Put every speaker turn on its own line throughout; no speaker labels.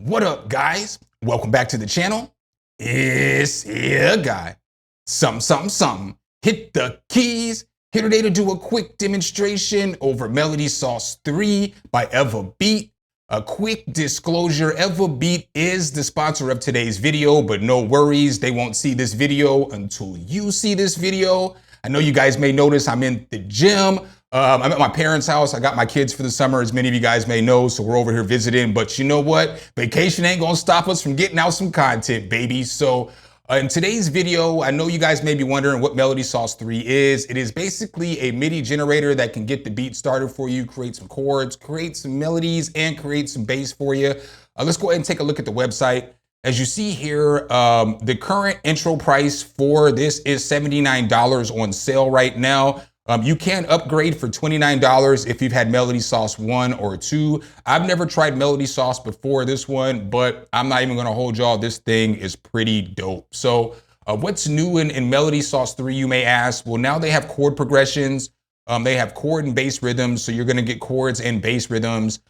What up, guys? Welcome back to the channel. It's your guy, Something. Hit the keys. Here today to do a quick demonstration over Melody Sauce 3 by EvaBeat. A quick disclosure, EvaBeat is the sponsor of today's video, but no worries, they won't see this video until you see this video. I know you guys may notice I'm in the gym. I'm at my parents' house. I got my kids for the summer, as many of you guys may know, so we're over here visiting. But you know what? Vacation ain't gonna stop us from getting out some content, baby. So in today's video, I know you guys may be wondering what Melody Sauce 3 is. It is basically a MIDI generator that can get the beat started for you, create some chords, create some melodies, and create some bass for you. Let's go ahead and take a look at the website. As you see here, the current intro price for this is $79 on sale right now. You can upgrade for $29 if you've had Melody Sauce 1 or 2. I've never tried Melody Sauce before this one, but I'm not even gonna hold y'all. This thing is pretty dope. So what's new in Melody Sauce 3, you may ask? Well, now they have chord progressions. They have chord and bass rhythms, so you're gonna get chords and bass rhythms.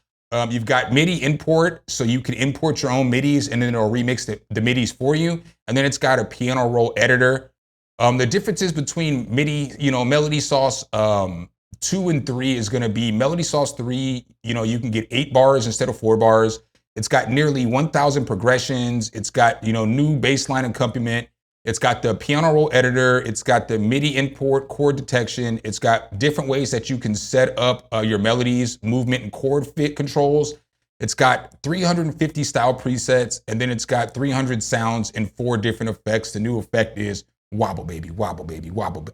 You've got MIDI import, so you can import your own MIDIs and then it'll remix the MIDIs for you. And then it's got a piano roll editor. The differences between Melody Sauce 2 and 3 is gonna be Melody Sauce 3, you can get 8 bars instead of 4 bars. It's got nearly 1,000 progressions. It's got, new bassline accompaniment. It's got the piano roll editor. It's got the MIDI import, chord detection. It's got different ways that you can set up your melodies, movement, and chord fit controls. It's got 350 style presets, and then it's got 300 sounds and 4 different effects. The new effect is wobble baby, wobble baby, wobble.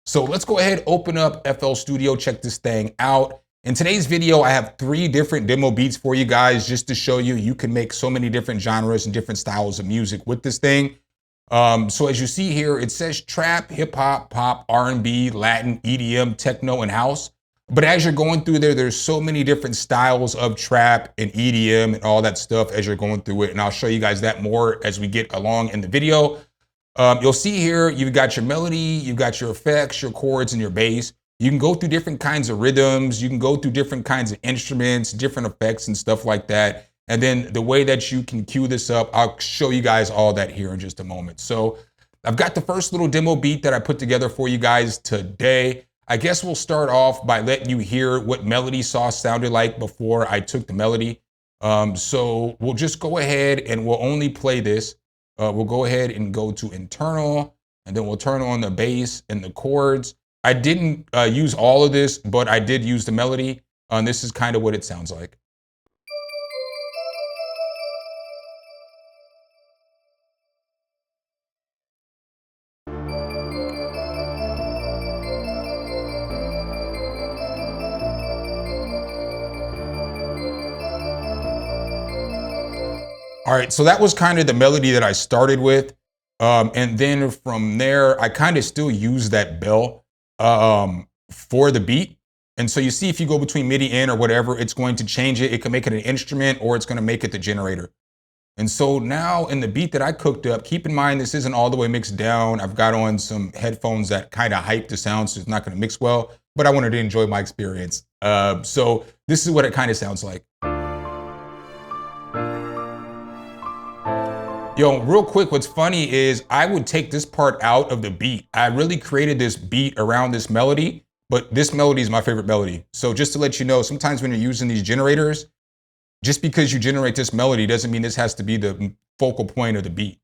So let's go ahead, open up FL Studio, check this thing out. In today's video, I have 3 different demo beats for you guys just to show you can make so many different genres and different styles of music with this thing. So as you see here, it says trap, hip hop, pop, R&B, Latin, EDM, techno, and house. But as you're going through there, there's so many different styles of trap and EDM and all that stuff as you're going through it. And I'll show you guys that more as we get along in the video. You'll see here, you've got your melody, you've got your effects, your chords, and your bass. You can go through different kinds of rhythms. You can go through different kinds of instruments, different effects and stuff like that. And then the way that you can cue this up, I'll show you guys all that here in just a moment. So I've got the first little demo beat that I put together for you guys today. I guess we'll start off by letting you hear what Melody Sauce sounded like before I took the melody. So we'll just go ahead and we'll only play this. We'll go ahead and go to internal, and then we'll turn on the bass and the chords. I didn't use all of this, but I did use the melody. This is kind of what it sounds like. All right, so that was kind of the melody that I started with. And then from there, I kind of still use that bell for the beat. And so you see, if you go between MIDI in or whatever, it's going to change it. It can make it an instrument or it's gonna make it the generator. And so now in the beat that I cooked up, keep in mind, this isn't all the way mixed down. I've got on some headphones that kind of hype the sound, so it's not gonna mix well, but I wanted to enjoy my experience. So this is what it kind of sounds like. Yo, real quick, what's funny is I would take this part out of the beat. I really created this beat around this melody, but this melody is my favorite melody. So just to let you know, sometimes when you're using these generators, just because you generate this melody doesn't mean this has to be the focal point of the beat.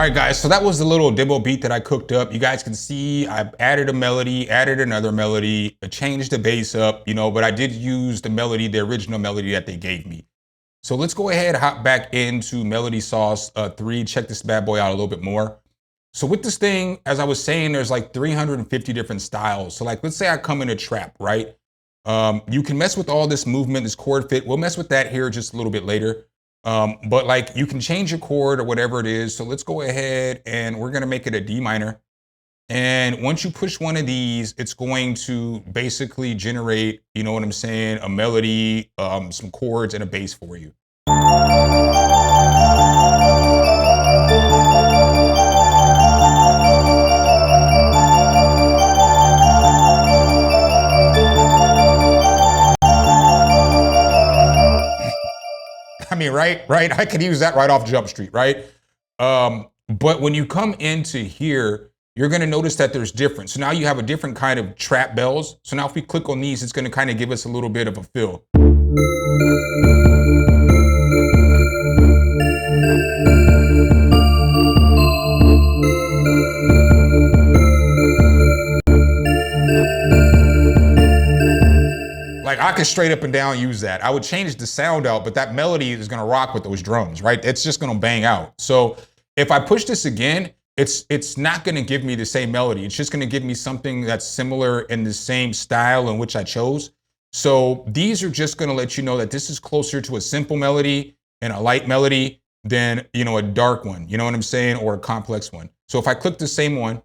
right, guys, so that was the little demo beat that I cooked up. You guys can see I added a melody, added another melody, changed the bass up, you know, but I did use the melody, the original melody that they gave me. So let's go ahead, hop back into Melody Sauce 3, check this bad boy out a little bit more. So with this thing, as I was saying, there's like 350 different styles. So like, let's say I come in a trap, right? You can mess with all this movement, this chord fit. We'll mess with that here just a little bit later. But like you can change your chord or whatever it is. So let's go ahead and we're gonna make it a D minor. And once you push one of these, it's going to basically generate, you know what I'm saying, a melody, some chords and a bass for you. I mean, right? I could use that right off Jump Street, right? But when you come into here, you're gonna notice that there's difference. So now you have a different kind of trap bells. So now if we click on these, it's gonna kind of give us a little bit of a feel. Like I could straight up and down use that. I would change the sound out, but that melody is gonna rock with those drums, right? It's just gonna bang out. So if I push this again, it's not gonna give me the same melody. It's just gonna give me something that's similar in the same style in which I chose. So these are just gonna let you know that this is closer to a simple melody and a light melody than, you know, a dark one, you know what I'm saying? Or a complex one. So if I click the same one,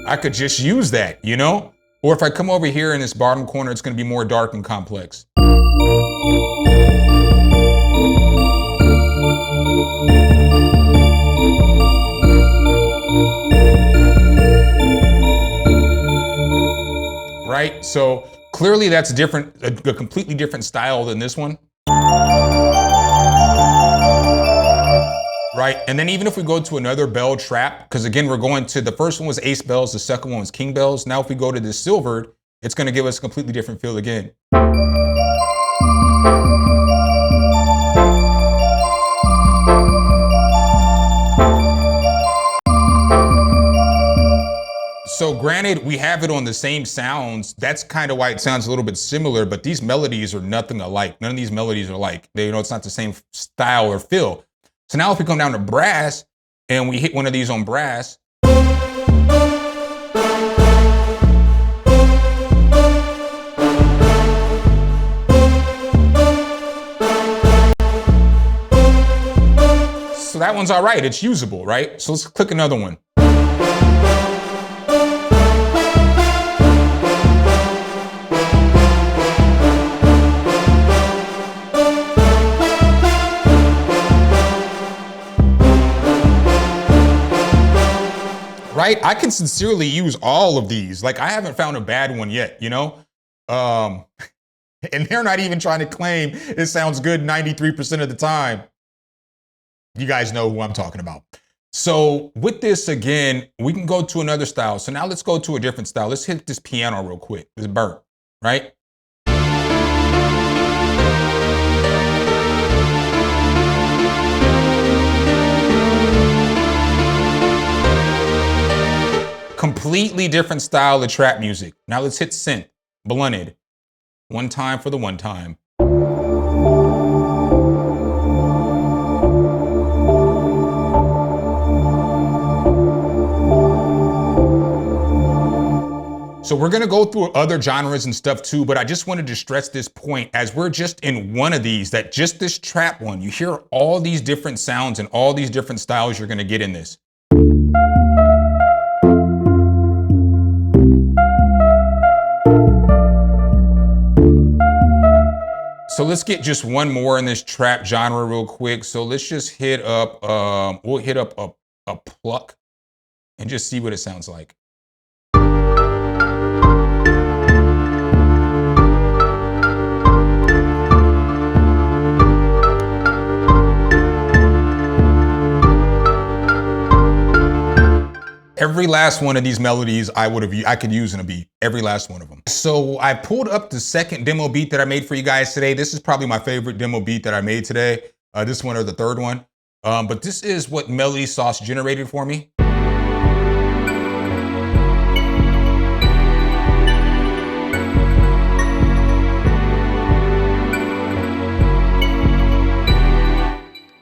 I could just use that, you know? Or if I come over here in this bottom corner, it's gonna be more dark and complex. Right? So clearly that's different, a completely different style than this one. Right, and then even if we go to another bell trap, because again, we're going to, the first one was ace bells, the second one was king bells. Now if we go to the silvered, it's gonna give us a completely different feel again. So granted, we have it on the same sounds. That's kind of why it sounds a little bit similar, but these melodies are nothing alike. None of these melodies are alike. They, you know, it's not the same style or feel. So now if we come down to brass and we hit one of these on brass, so that one's all right, it's usable, right? So let's click another one. Right? I can sincerely use all of these. Like I haven't found a bad one yet, you know? And they're not even trying to claim it sounds good 93% of the time. You guys know who I'm talking about. So with this again, we can go to another style. So now let's go to a different style. Let's hit this piano real quick, this burnt, right? Completely different style of trap music. Now let's hit synth, blunted. One time for the one time. So we're gonna go through other genres and stuff too, but I just wanted to stress this point as we're just in one of these, that just this trap one, you hear all these different sounds and all these different styles you're gonna get in this. So let's get just one more in this trap genre real quick. So let's just hit up, we'll hit up a pluck and just see what it sounds like. every last one of these melodies I could use in a beat, every last one of them. So I pulled up the second demo beat that I made for you guys today. This is probably my favorite demo beat that I made today. This one or the third one. But this is what Melody Sauce generated for me.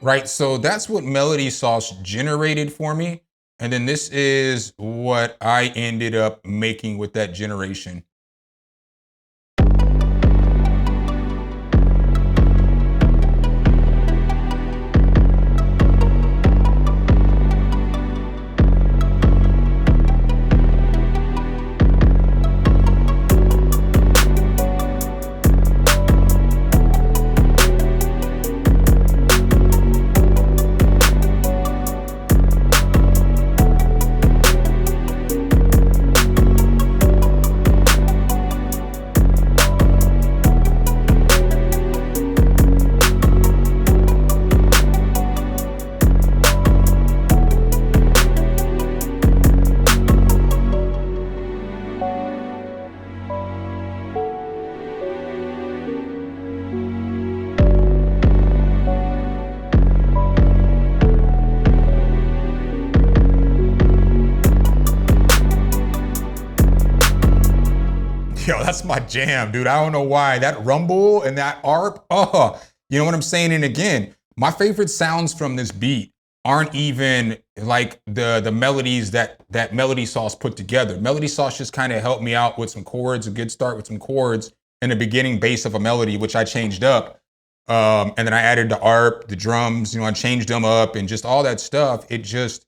Right, so that's what Melody Sauce generated for me. And then this is what I ended up making with that generation. Yo, that's my jam, dude. I don't know why. That rumble and that arp, you know what I'm saying? And again, my favorite sounds from this beat aren't even like the melodies that Melody Sauce put together. Melody Sauce just kind of helped me out with some chords, a good start with some chords and the beginning bass of a melody, which I changed up. And then I added the arp, the drums, you know, I changed them up and just all that stuff. It just,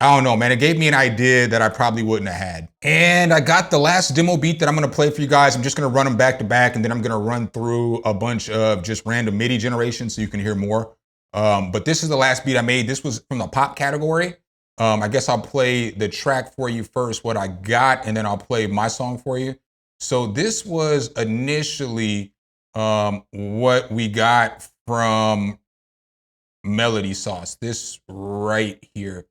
I don't know, man. It gave me an idea that I probably wouldn't have had. And I got the last demo beat that I'm gonna play for you guys. I'm just gonna run them back to back and then I'm gonna run through a bunch of just random MIDI generations so you can hear more. But this is the last beat I made. This was from the pop category. I guess I'll play the track for you first, what I got, and then I'll play my song for you. So this was initially what we got from Melody Sauce, this right here.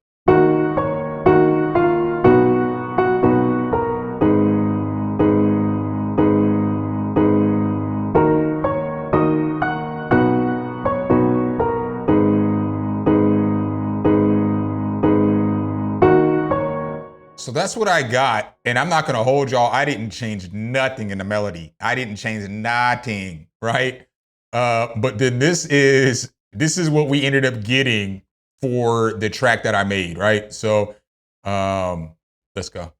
So that's what I got, and I'm not gonna hold y'all. I didn't change nothing in the melody. I didn't change nothing, right? But then this is what we ended up getting for the track that I made, right? So let's go.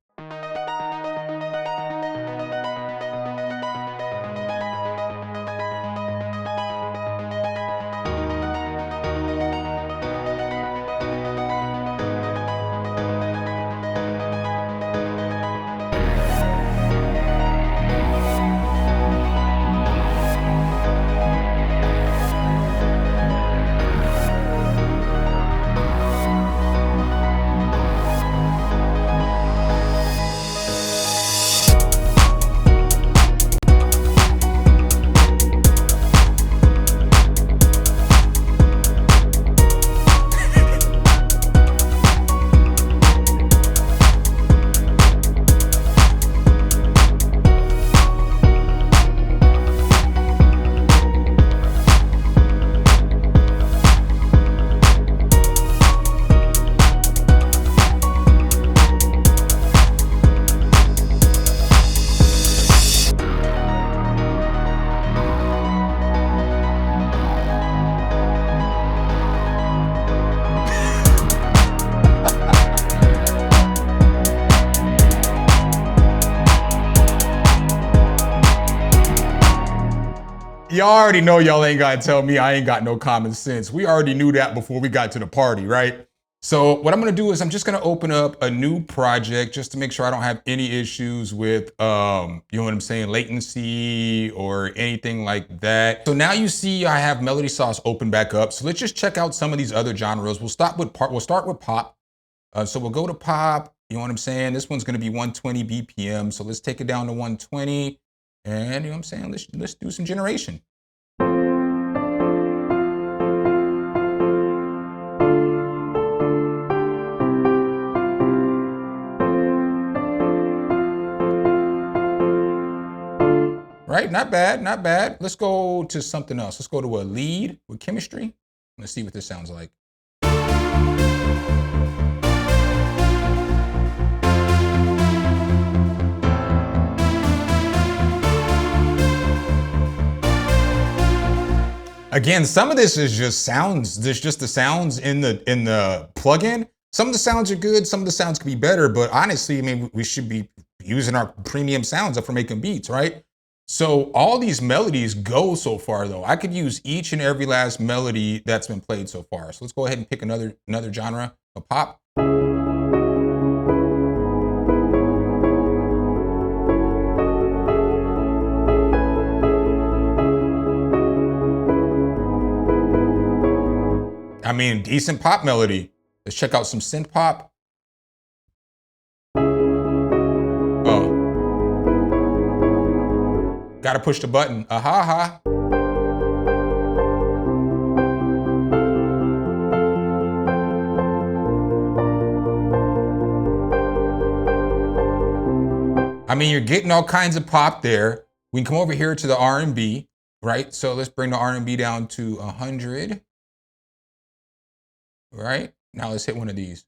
Y'all already know y'all ain't gotta tell me I ain't got no common sense. We already knew that before we got to the party, right? So what I'm gonna do is I'm just gonna open up a new project just to make sure I don't have any issues with, you know what I'm saying, latency or anything like that. So now you see I have Melody Sauce open back up. So let's just check out some of these other genres. We'll start with pop. So we'll go to pop, you know what I'm saying? This one's gonna be 120 BPM. So let's take it down to 120. And you know what I'm saying? Let's do some generation. right? Not bad, not bad. Let's go to something else. Let's go to a lead with chemistry. Let's see what this sounds like. Again, some of this is just sounds. There's just the sounds in the plugin. Some of the sounds are good. Some of the sounds could be better. But honestly, I mean, we should be using our premium sounds up for making beats, right? So all these melodies go so far, though. I could use each and every last melody that's been played so far. So let's go ahead and pick another genre of pop. I mean, decent pop melody. Let's check out some synth pop. Oh. Gotta push the button. Aha ha. I mean, you're getting all kinds of pop there. We can come over here to the R&B, right? So let's bring the R&B down to 100. Right? Now let's hit one of these.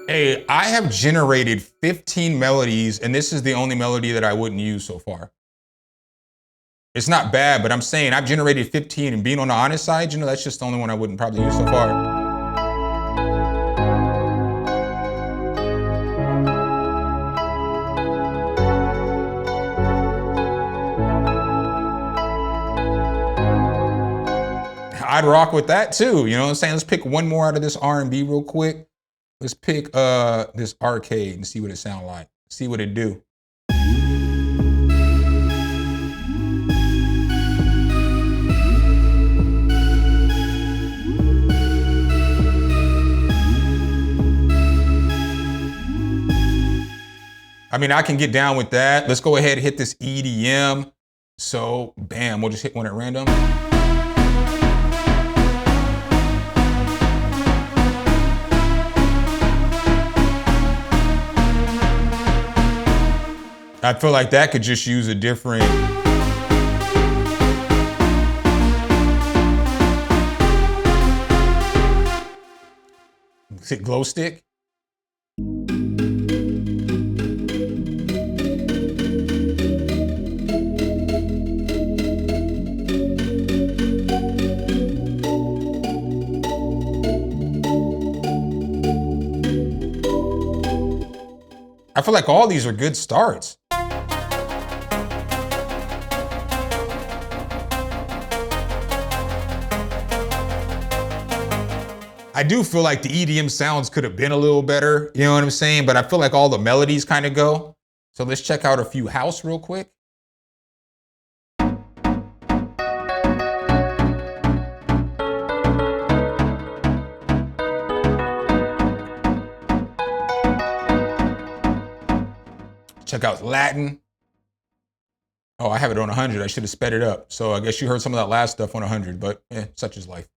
Hey, I have generated 15 melodies, and this is the only melody that I wouldn't use so far. It's not bad, but I'm saying I've generated 15, and being on the honest side, you know, that's just the only one I wouldn't probably use so far. I'd rock with that too, you know what I'm saying? Let's pick one more out of this R&B real quick. Let's pick this Arcade and see what it sounds like. See what it do. I mean, I can get down with that. Let's go ahead and hit this EDM. So, bam, we'll just hit one at random. I feel like that could just use a different. Is it glow stick? I feel like all these are good starts. I do feel like the EDM sounds could have been a little better, you know what I'm saying? But I feel like all the melodies kind of go. So let's check out a few house real quick. Check out Latin. Oh, I have it on 100. I should have sped it up. So I guess you heard some of that last stuff on 100, but such is life.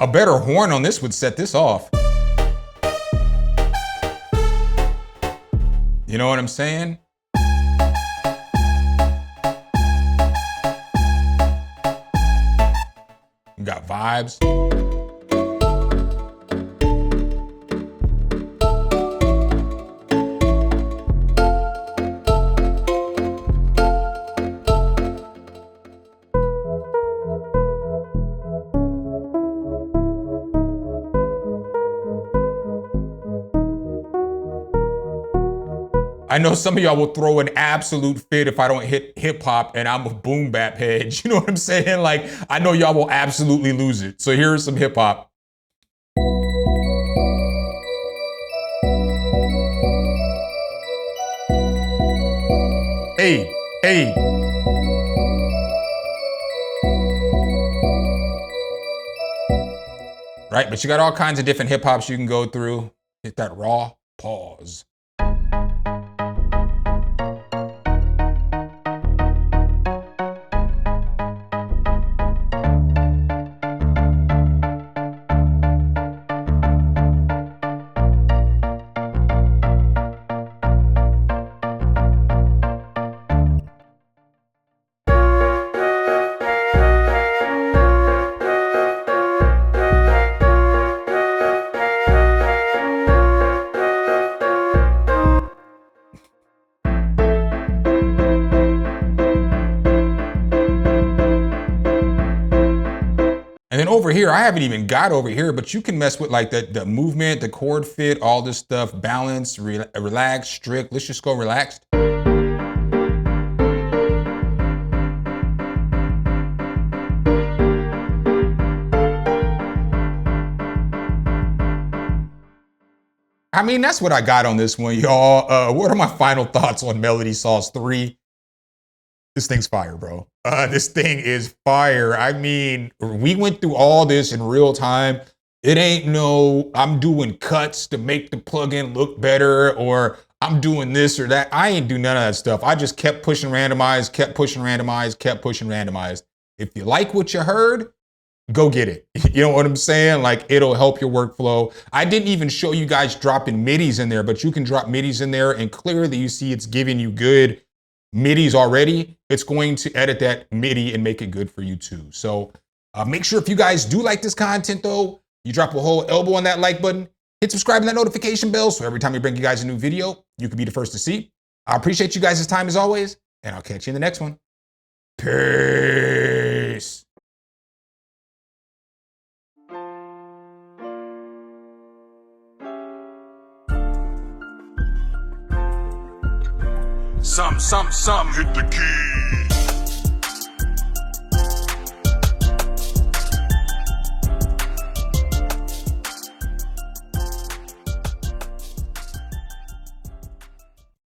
A better horn on this would set this off. You know what I'm saying? We got vibes. I know some of y'all will throw an absolute fit if I don't hit hip hop and I'm a boom bap head. You know what I'm saying? Like, I know y'all will absolutely lose it. So here's some hip hop. Hey, hey. Right, but you got all kinds of different hip hops you can go through. Hit that raw, pause. then over here, I haven't even got over here, but you can mess with like the movement, the chord fit, all this stuff, balance, relaxed, strict. Let's just go relaxed. I mean, that's what I got on this one, y'all. What are my final thoughts on Melody Sauce 3? This thing's fire, bro. This thing is fire. I mean, we went through all this in real time. It ain't no, I'm doing cuts to make the plugin look better, or I'm doing this or that. I ain't do none of that stuff. I just kept pushing randomized, kept pushing randomized, kept pushing randomized. If you like what you heard, go get it. You know what I'm saying? Like, it'll help your workflow. I didn't even show you guys dropping midis in there, but you can drop midis in there and clearly you see it's giving you good midis already. It's going to edit that MIDI and make it good for you too. So make sure if you guys do like this content though, you drop a whole elbow on that like button, hit subscribe and that notification bell so every time we bring you guys a new video, you can be the first to see. I appreciate you guys' time as always, and I'll catch you in the next one. Peace.
Some, hit the keys.